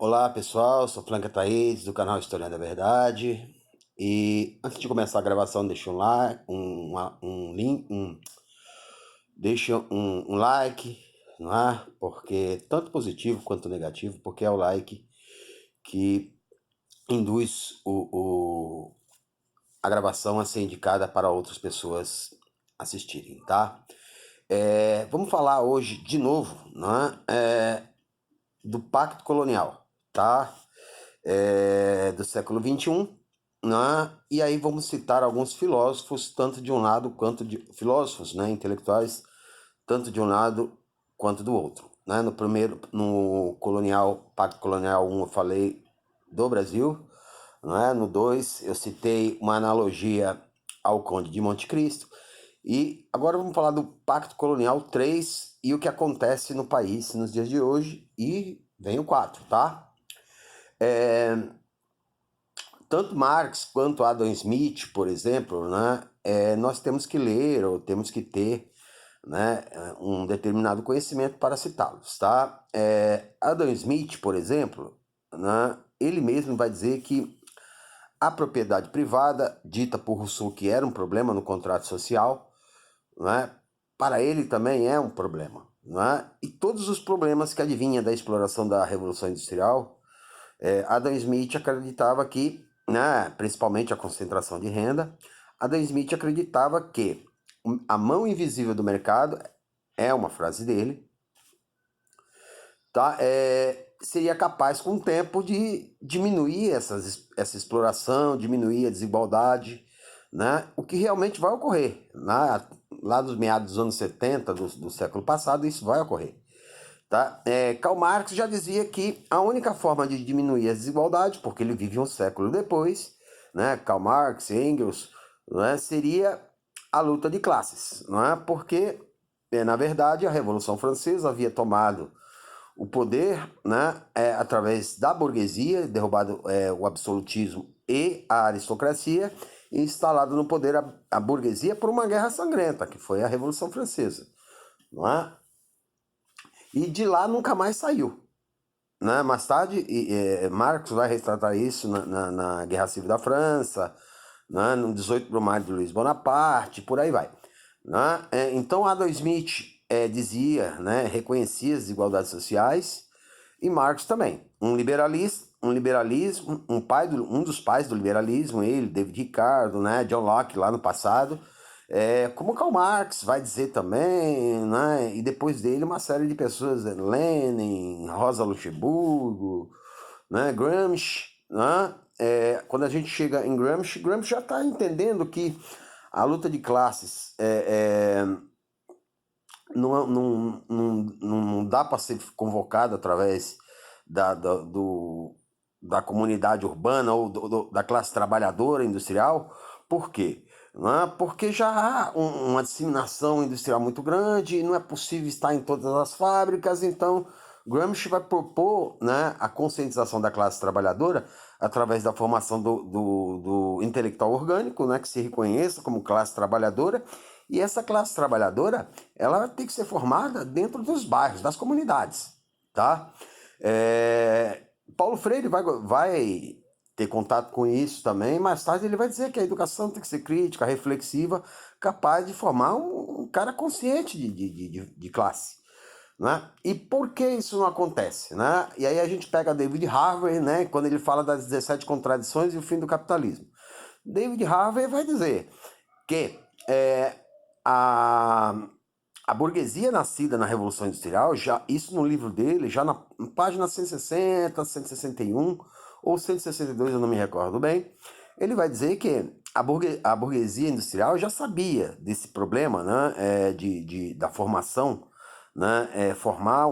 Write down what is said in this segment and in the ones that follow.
Olá pessoal, sou Franca Thaís do canal Historiando a Verdade. E antes de começar a gravação, deixa um like, um link, deixa um like, não é? Porque tanto positivo quanto negativo, porque é o like que induz a gravação a ser indicada para outras pessoas assistirem, tá? Vamos falar hoje de novo, não é? Do Pacto Colonial, tá? Do século XXI, né? E aí vamos citar alguns filósofos, tanto de um lado quanto de filósofos, né, intelectuais, tanto de um lado quanto do outro, né? No primeiro, no colonial, Pacto Colonial 1, eu falei do Brasil, né? No 2 eu citei uma analogia ao Conde de Monte Cristo. E agora vamos falar do Pacto Colonial 3 e o que acontece no país nos dias de hoje. E vem o 4, tá? Tanto Marx quanto Adam Smith, por exemplo, né, nós temos que ler ou temos que ter, né, um determinado conhecimento para citá-los, tá? Adam Smith, por exemplo, né, ele mesmo vai dizer que a propriedade privada, dita por Rousseau que era um problema no contrato social, né, para ele também é um problema. Né? E todos os problemas que advinham da exploração da Revolução Industrial, Adam Smith acreditava que, né, principalmente a concentração de renda, Adam Smith acreditava que a mão invisível do mercado, é uma frase dele, tá, seria capaz com o tempo de diminuir essa exploração, diminuir a desigualdade, né, o que realmente vai ocorrer. Né, lá dos meados dos anos 70 do século passado, isso vai ocorrer. Tá? Karl Marx já dizia que a única forma de diminuir a desigualdade, porque ele vive um século depois, né? Karl Marx, Engels, né? Seria a luta de classes, não é? Porque, na verdade, a Revolução Francesa havia tomado o poder, né? Através da burguesia, derrubado o absolutismo e a aristocracia, e instalado no poder a burguesia por uma guerra sangrenta, que foi a Revolução Francesa, não é? E de lá nunca mais saiu. Né? Mais tarde, Marx vai retratar isso na Guerra Civil da França, né? No 18 de maio de Luiz Bonaparte, por aí vai. Né? Então, Adam Smith dizia, né, reconhecia as desigualdades sociais, e Marx também. Um dos pais do liberalismo, ele, David Ricardo, né, John Locke lá no passado, como Karl Marx vai dizer também, né, e depois dele uma série de pessoas, Lenin, Rosa Luxemburgo, né, Gramsci, né, quando a gente chega em Gramsci, Gramsci já está entendendo que a luta de classes não dá para ser convocado através da comunidade urbana ou da classe trabalhadora industrial. Por quê? Não é? Porque já há uma disseminação industrial muito grande, não é possível estar em todas as fábricas, então Gramsci vai propor, né, a conscientização da classe trabalhadora através da formação do intelectual orgânico, né, que se reconheça como classe trabalhadora, e essa classe trabalhadora ela tem que ser formada dentro dos bairros, das comunidades, tá? Paulo Freire vai ter contato com isso também. Mais tarde ele vai dizer que a educação tem que ser crítica, reflexiva, capaz de formar um cara consciente de classe. Né? E por que isso não acontece? Né? E aí a gente pega David Harvey, né, quando ele fala das 17 contradições e o fim do capitalismo. David Harvey vai dizer que a, a burguesia nascida na Revolução Industrial, já, isso no livro dele, já na página 160, 161 ou 162, eu não me recordo bem, ele vai dizer que a burguesia industrial já sabia desse problema, né, da formação, né, formar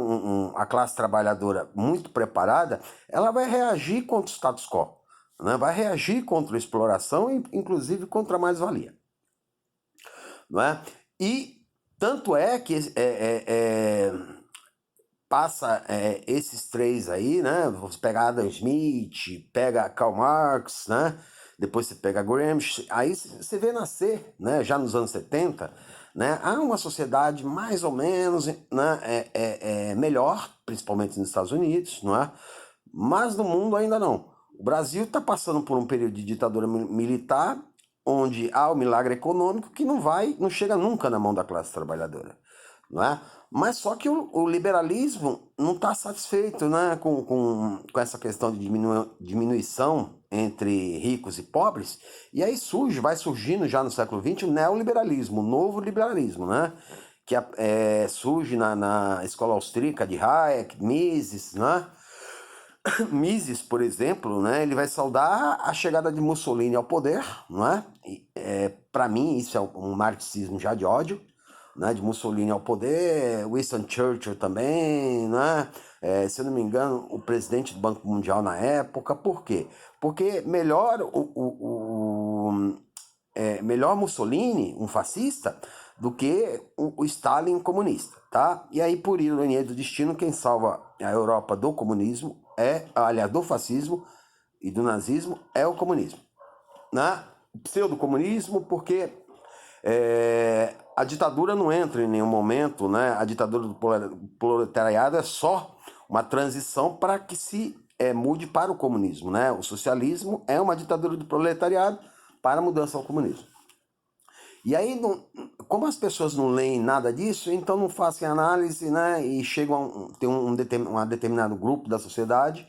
a classe trabalhadora muito preparada, ela vai reagir contra o status quo, né, vai reagir contra a exploração e inclusive contra a mais-valia. Não é? E tanto é que passa esses três aí, né? Você pega Adam Smith, pega Karl Marx, né? Depois você pega Gramsci, aí você vê nascer, né? Já nos anos 70, né? Há uma sociedade mais ou menos, né? Melhor, principalmente nos Estados Unidos, não é? mas no mundo ainda não. O Brasil está passando por um período de ditadura militar, onde há o milagre econômico que não chega nunca na mão da classe trabalhadora, não é? Mas só que o liberalismo não está satisfeito, né, com essa questão de diminuição entre ricos e pobres, e aí vai surgindo já no século XX o neoliberalismo, o novo liberalismo, né, que surge na escola austríaca de Hayek, Mises, né? Mises, por exemplo, né, ele vai saudar a chegada de Mussolini ao poder, não é? Para mim, isso é um marxismo já de ódio, né, de Mussolini ao poder, Winston Churchill também, né? Se eu não me engano, o presidente do Banco Mundial na época. Por quê? Porque melhor Mussolini, um fascista, do que o Stalin comunista, tá? E aí, por ironia do destino, quem salva a Europa do comunismo aliás, do fascismo e do nazismo é o comunismo, né? Pseudo-comunismo, porque a ditadura não entra em nenhum momento, né? A ditadura do proletariado é só uma transição para que se mude para o comunismo, né? O socialismo é uma ditadura do proletariado para a mudança ao comunismo. E aí, como as pessoas não leem nada disso, então não fazem análise, né? E chegam tem um determinado grupo da sociedade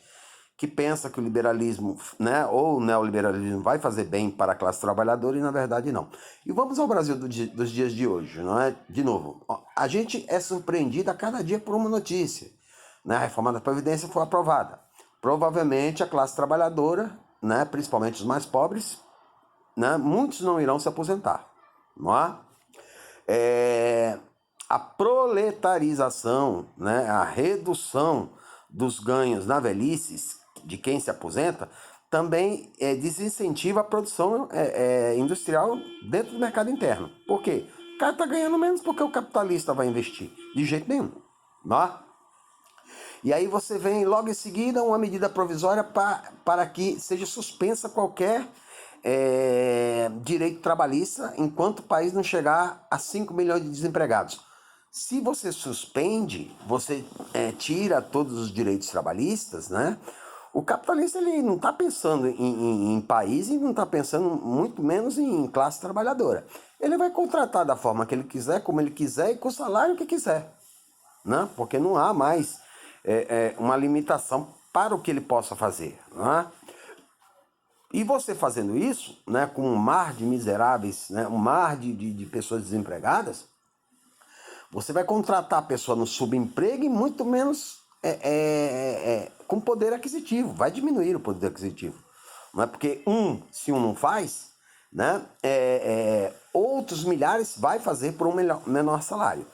que pensa que o liberalismo, né, ou o neoliberalismo vai fazer bem para a classe trabalhadora, e na verdade não. E vamos ao Brasil dos dias de hoje, não é? De novo, a gente é surpreendido a cada dia por uma notícia, né? A reforma da Previdência foi aprovada. Provavelmente a classe trabalhadora, né, principalmente os mais pobres, né, muitos não irão se aposentar, não é? A proletarização, né, a redução dos ganhos na velhice de quem se aposenta também desincentiva a produção industrial dentro do mercado interno. Por quê? O cara está ganhando menos porque o capitalista vai investir. De jeito nenhum. Não é? E aí você vem logo em seguida uma medida provisória para que seja suspensa qualquer direito trabalhista enquanto o país não chegar a 5 milhões de desempregados. Se você suspende, você tira todos os direitos trabalhistas, né? O capitalista ele não está pensando em país e não está pensando muito menos em classe trabalhadora. Ele vai contratar da forma que ele quiser, como ele quiser e com o salário que quiser, né? Porque não há mais uma limitação para o que ele possa fazer, né? E você fazendo isso, né, com um mar de miseráveis, né, um mar de pessoas desempregadas, você vai contratar a pessoa no subemprego e muito menos com poder aquisitivo. Vai diminuir o poder aquisitivo. Não é porque se um não faz, né, outros milhares vai fazer por um menor salário.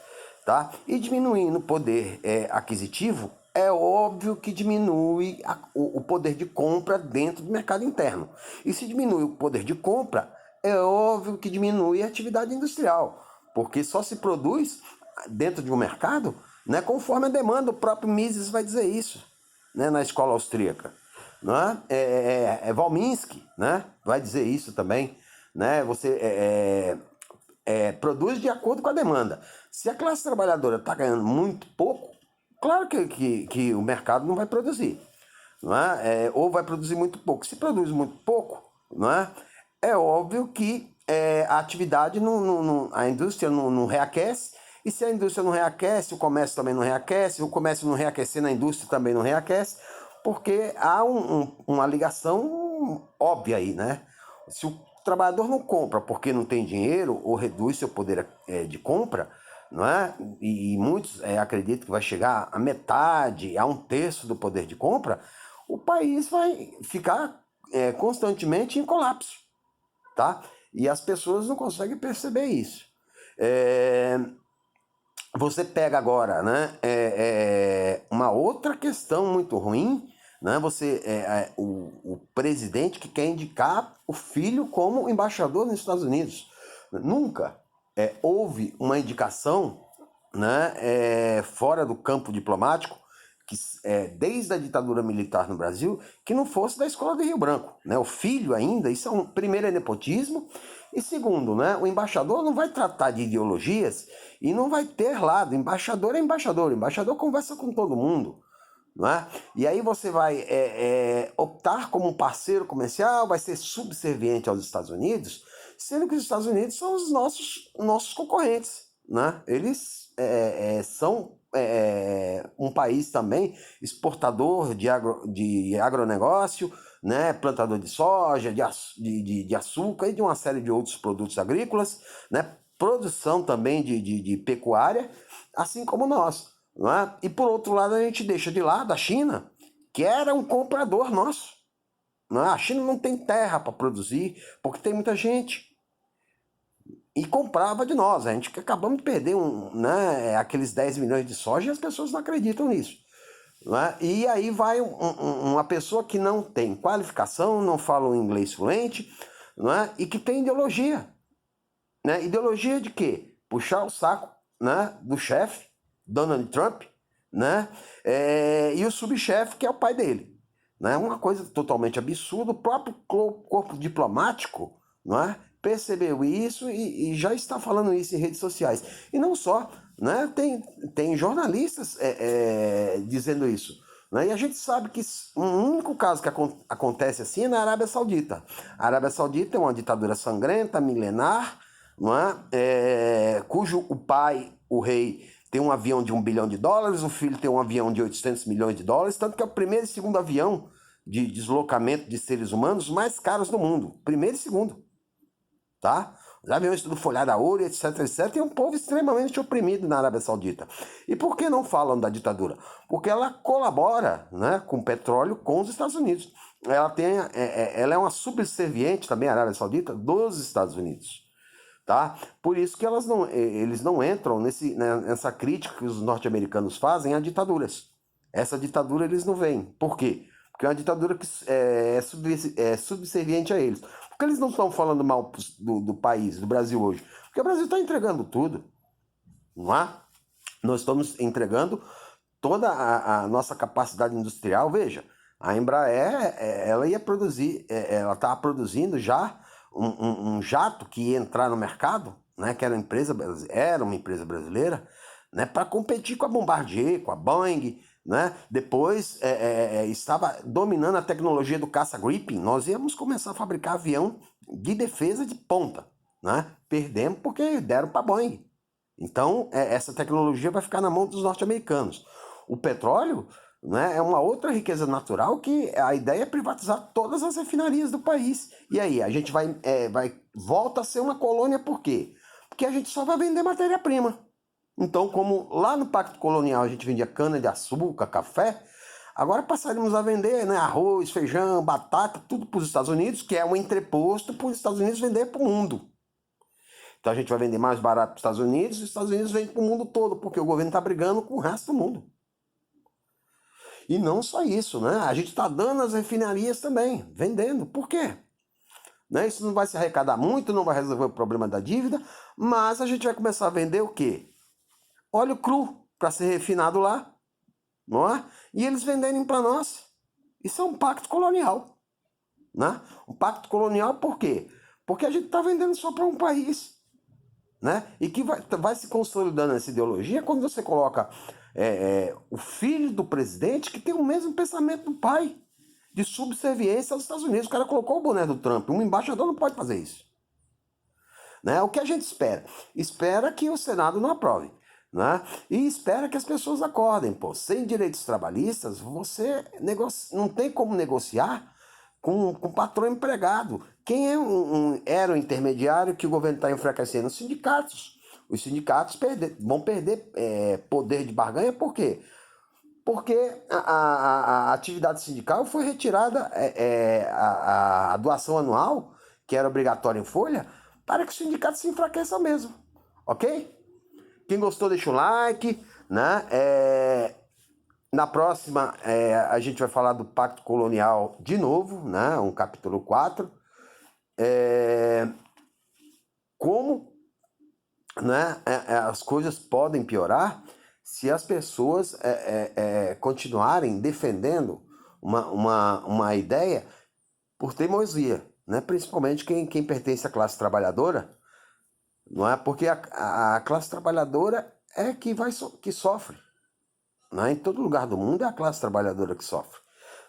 Tá? E diminuindo o poder aquisitivo, é óbvio que diminui o poder de compra dentro do mercado interno. E se diminui o poder de compra, é óbvio que diminui a atividade industrial. Porque só se produz dentro de um mercado, né, conforme a demanda. O próprio Mises vai dizer isso, né, na escola austríaca. Não é? Walminsky, né, vai dizer isso também. Né? Você produz de acordo com a demanda. Se a classe trabalhadora está ganhando muito pouco, claro que o mercado não vai produzir. Não é? Ou vai produzir muito pouco. Se produz muito pouco, não é óbvio que a atividade, a indústria não reaquece. E se a indústria não reaquece, o comércio também não reaquece, o comércio não reaquecendo, a indústria também não reaquece, porque há uma ligação óbvia aí, né? Se o trabalhador não compra porque não tem dinheiro ou reduz seu poder de compra, não é? E muitos acreditam que vai chegar a metade, a 1/3 do poder de compra, o país vai ficar constantemente em colapso, tá? E as pessoas não conseguem perceber isso. Você pega agora, né, uma outra questão muito ruim, né, o presidente que quer indicar o filho como embaixador nos Estados Unidos. Nunca houve uma indicação, né, fora do campo diplomático, que, desde a ditadura militar no Brasil, que não fosse da escola de Rio Branco. Né? O filho ainda, isso primeiro é nepotismo, e segundo, né, o embaixador não vai tratar de ideologias e não vai ter lado. Embaixador é embaixador, o embaixador conversa com todo mundo. não é? E aí você vai optar como um parceiro comercial, vai ser subserviente aos Estados Unidos, sendo que os Estados Unidos são os nossos concorrentes, né? Eles são um país também exportador de agronegócio, né? Plantador de soja, de açúcar e de uma série de outros produtos agrícolas, né? Produção também de pecuária, assim como nós. Não é? E por outro lado, a gente deixa de lado a China, que era um comprador nosso. Não é? A China não tem terra para produzir, porque tem muita gente. E comprava de nós. A gente acabamos de perder aqueles 10 milhões de soja e as pessoas não acreditam nisso. Não é? E aí vai uma pessoa que não tem qualificação, não fala um inglês fluente, não é? E que tem ideologia. Né? Ideologia de quê? Puxar o saco, né, do chefe, Donald Trump, né? E o subchefe, que é o pai dele. Né? Uma coisa totalmente absurda. O próprio corpo diplomático, não é? Percebeu isso e já está falando isso em redes sociais. E não só, né? Tem jornalistas dizendo isso. Né? E a gente sabe que um único caso que acontece assim é na Arábia Saudita. A Arábia Saudita é uma ditadura sangrenta, milenar, não é? Cujo o pai, o rei, tem um avião de $1 bilhão, o filho tem um avião de $800 milhões, tanto que é o primeiro e segundo avião de deslocamento de seres humanos mais caros do mundo. Primeiro e segundo. Tá? Os aviões tudo folhado a ouro, etc, etc. E é um povo extremamente oprimido na Arábia Saudita. E por que não falam da ditadura? Porque ela colabora, né, com petróleo com os Estados Unidos. Ela é uma subserviente também, a Arábia Saudita, dos Estados Unidos. Tá? Por isso que eles não entram nessa crítica que os norte-americanos fazem a ditaduras. Essa ditadura eles não veem. Por quê? Porque é uma ditadura que é subserviente a eles. Por que eles não estão falando mal do país, do Brasil hoje? Porque o Brasil está entregando tudo. Não é? Nós estamos entregando toda a nossa capacidade industrial. Veja, a Embraer, ela ia produzir, ela estava produzindo já um jato que ia entrar no mercado, né, que era uma empresa brasileira, né, para competir com a Bombardier, com a Boeing, né? Depois estava dominando a tecnologia do caça Gripen. Nós íamos começar a fabricar avião de defesa de ponta, né? Perdemos porque deram para a Boeing. Então, essa tecnologia vai ficar na mão dos norte-americanos. O petróleo, né, é uma outra riqueza natural que a ideia é privatizar todas as refinarias do país. E aí, a gente volta a ser uma colônia por quê? Porque a gente só vai vender matéria-prima. Então, como lá no Pacto Colonial a gente vendia cana-de-açúcar, café, agora passaremos a vender, né, arroz, feijão, batata, tudo para os Estados Unidos, que é um entreposto para os Estados Unidos vender para o mundo. Então a gente vai vender mais barato para os Estados Unidos, e os Estados Unidos vendem para o mundo todo, porque o governo está brigando com o resto do mundo. E não só isso, né? A gente está dando as refinarias também, vendendo. Por quê? Né? Isso não vai se arrecadar muito, não vai resolver o problema da dívida, mas a gente vai começar a vender o quê? Óleo cru para ser refinado lá, não é? E eles venderem para nós. Isso é um pacto colonial, né? Um pacto colonial por quê? Porque a gente está vendendo só para um país. Né? E que vai se consolidando essa ideologia quando você coloca o filho do presidente que tem o mesmo pensamento do pai, de subserviência aos Estados Unidos. O cara colocou o boné do Trump, um embaixador não pode fazer isso. Né? O que a gente espera? Espera que o Senado não aprove. Né? E espera que as pessoas acordem. Pô, sem direitos trabalhistas, você não tem como negociar com patrão empregado. Quem era o intermediário que o governo está enfraquecendo? Os sindicatos. Os sindicatos vão perder poder de barganha, por quê? Porque a atividade sindical foi retirada, a doação anual, que era obrigatória em folha, para que o sindicato se enfraqueça mesmo. Ok? Quem gostou, deixa um like, né? Na próxima, a gente vai falar do Pacto Colonial de novo, né? Um capítulo 4. Como, né, as coisas podem piorar se as pessoas continuarem defendendo uma ideia por teimosia, né? Principalmente quem pertence à classe trabalhadora, não é? Porque a classe trabalhadora é que sofre. né? Em todo lugar do mundo é a classe trabalhadora que sofre,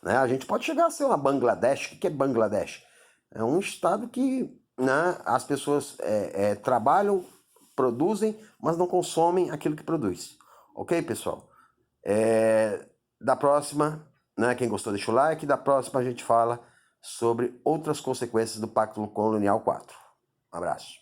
né? A gente pode chegar a ser uma Bangladesh. O que é Bangladesh? É um estado que, né, as pessoas trabalham, produzem, mas não consomem aquilo que produz. Ok, pessoal? Da próxima, né, quem gostou deixa o like. Da próxima a gente fala sobre outras consequências do Pacto Colonial 4. Um abraço.